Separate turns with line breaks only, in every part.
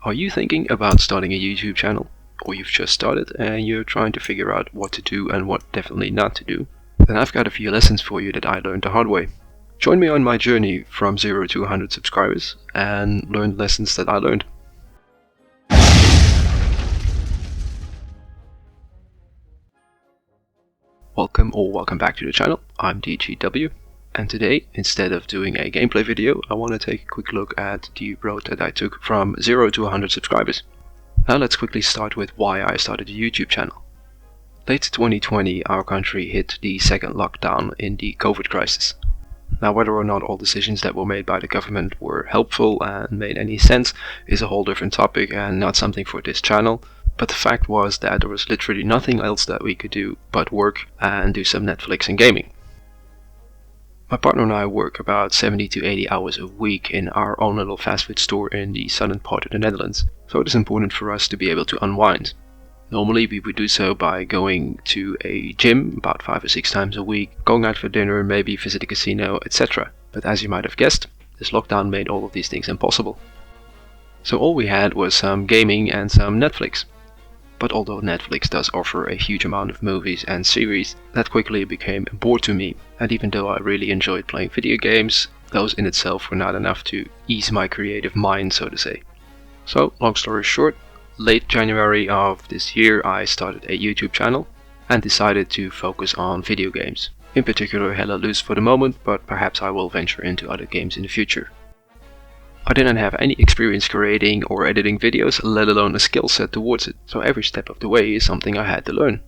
Are you thinking about starting a YouTube channel? Or you've just started and you're trying to figure out what to do and what definitely not to do? Then I've got a few lessons for you that I learned the hard way. Join me on my journey from 0 to 100 subscribers and learn lessons that I learned. Welcome back to the channel. I'm DGW, and today, instead of doing a gameplay video, I want to take a quick look at the road that I took from 0 to 100 subscribers. Now let's quickly start with why I started a YouTube channel. Late 2020, our country hit the second lockdown in the COVID crisis. Now, whether or not all decisions that were made by the government were helpful and made any sense is a whole different topic and not something for this channel. But the fact was that there was literally nothing else that we could do but work and do some Netflix and gaming. My partner and I work about 70 to 80 hours a week in our own little fast food store in the southern part of the Netherlands, so it is important for us to be able to unwind. Normally we would do so by going to a gym about 5 or 6 times a week, going out for dinner, maybe visit a casino, etc. But as you might have guessed, this lockdown made all of these things impossible. So all we had was some gaming and some Netflix. But although Netflix does offer a huge amount of movies and series, that quickly became a bore to me, and even though I really enjoyed playing video games, those in itself were not enough to ease my creative mind, so to say. So, long story short, late January of this year I started a YouTube channel and decided to focus on video games. In particular Hella Loose for the moment, but perhaps I will venture into other games in the future. I didn't have any experience creating or editing videos, let alone a skill set towards it, so every step of the way is something I had to learn.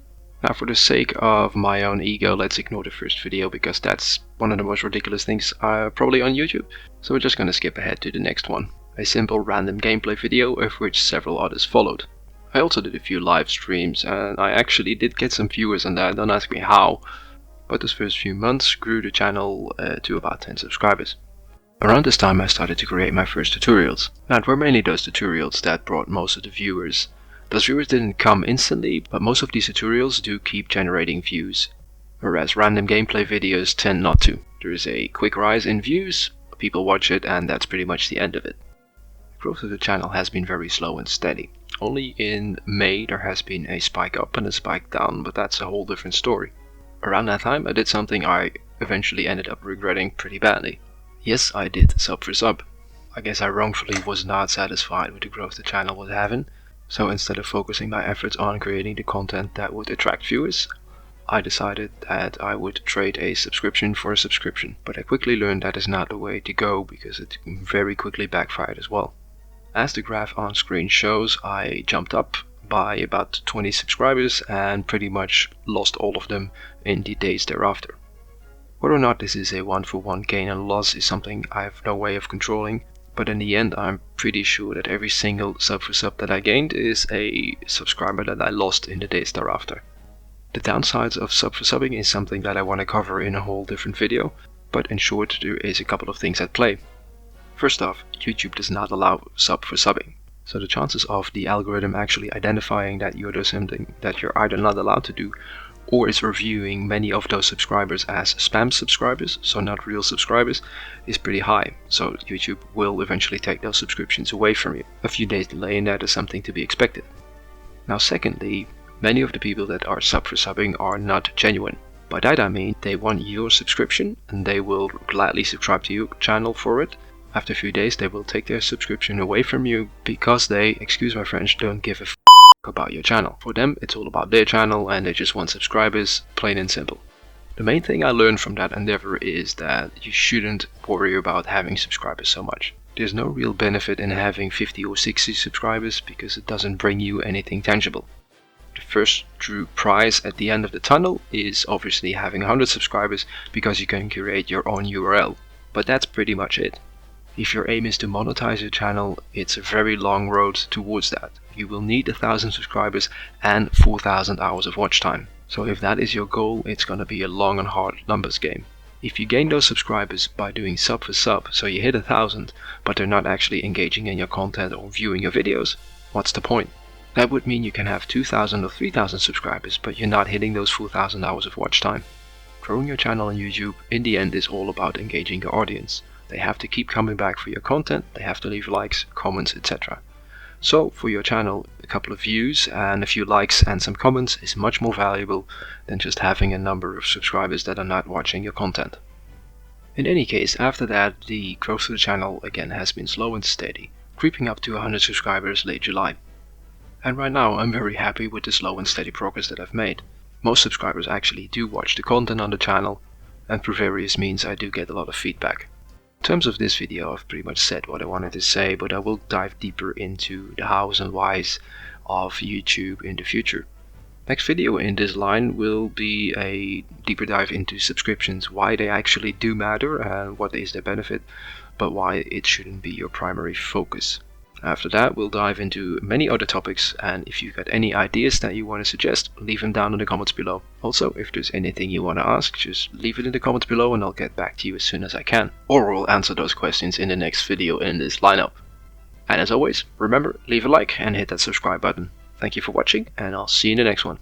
Now, for the sake of my own ego, let's ignore the first video because that's one of the most ridiculous things probably on YouTube, so we're just gonna skip ahead to the next one. A simple random gameplay video of which several others followed. I also did a few live streams and I actually did get some viewers on that, don't ask me how, but those first few months grew the channel to about 10 subscribers. Around this time I started to create my first tutorials. Now it were mainly those tutorials that brought most of the viewers. Those viewers didn't come instantly, but most of these tutorials do keep generating views, whereas random gameplay videos tend not to. There is a quick rise in views, people watch it, and that's pretty much the end of it. The growth of the channel has been very slow and steady. Only in May there has been a spike up and a spike down, but that's a whole different story. Around that time I did something I eventually ended up regretting pretty badly. Yes, I did sub for sub. I guess I wrongfully was not satisfied with the growth the channel was having, so instead of focusing my efforts on creating the content that would attract viewers, I decided that I would trade a subscription for a subscription. But I quickly learned that is not the way to go because it very quickly backfired as well. As the graph on screen shows, I jumped up by about 20 subscribers and pretty much lost all of them in the days thereafter. Whether or not this is a one-for-one gain and loss is something I have no way of controlling, but in the end I'm pretty sure that every single sub for sub that I gained is a subscriber that I lost in the days thereafter. The downsides of sub for subbing is something that I want to cover in a whole different video, but in short there is a couple of things at play. First off, YouTube does not allow sub for subbing, so the chances of the algorithm actually identifying that you're doing something that you're either not allowed to do or is reviewing many of those subscribers as spam subscribers, so not real subscribers, is pretty high, so YouTube will eventually take those subscriptions away from you. A few days delay in that is something to be expected. Now secondly, many of the people that are sub for subbing are not genuine. By that I mean they want your subscription and they will gladly subscribe to your channel for it. After a few days they will take their subscription away from you because they, excuse my French, don't give a about your channel. For them it's all about their channel and they just want subscribers, plain and simple. The main thing I learned from that endeavor is that you shouldn't worry about having subscribers so much. There's no real benefit in having 50 or 60 subscribers because it doesn't bring you anything tangible. The first true prize at the end of the tunnel is obviously having 100 subscribers because you can create your own URL, but that's pretty much it. If your aim is to monetize your channel, it's a very long road towards that. You will need 1,000 subscribers and 4,000 hours of watch time. So if that is your goal, it's gonna be a long and hard numbers game. If you gain those subscribers by doing sub for sub, so you hit 1,000, but they're not actually engaging in your content or viewing your videos, what's the point? That would mean you can have 2,000 or 3,000 subscribers, but you're not hitting those 4,000 hours of watch time. Growing your channel on YouTube in the end is all about engaging your audience. They have to keep coming back for your content, they have to leave likes, comments, etc. So for your channel, a couple of views and a few likes and some comments is much more valuable than just having a number of subscribers that are not watching your content. In any case, after that, the growth of the channel again has been slow and steady, creeping up to 100 subscribers late July. And right now I'm very happy with the slow and steady progress that I've made. Most subscribers actually do watch the content on the channel, and through various means I do get a lot of feedback. In terms of this video, I've pretty much said what I wanted to say, but I will dive deeper into the hows and whys of YouTube in the future. Next video in this line will be a deeper dive into subscriptions, why they actually do matter and what is their benefit, but why it shouldn't be your primary focus. After that, we'll dive into many other topics, and if you've got any ideas that you want to suggest, leave them down in the comments below. Also, if there's anything you want to ask, just leave it in the comments below and I'll get back to you as soon as I can. Or we'll answer those questions in the next video in this lineup. And as always, remember, leave a like and hit that subscribe button. Thank you for watching, and I'll see you in the next one.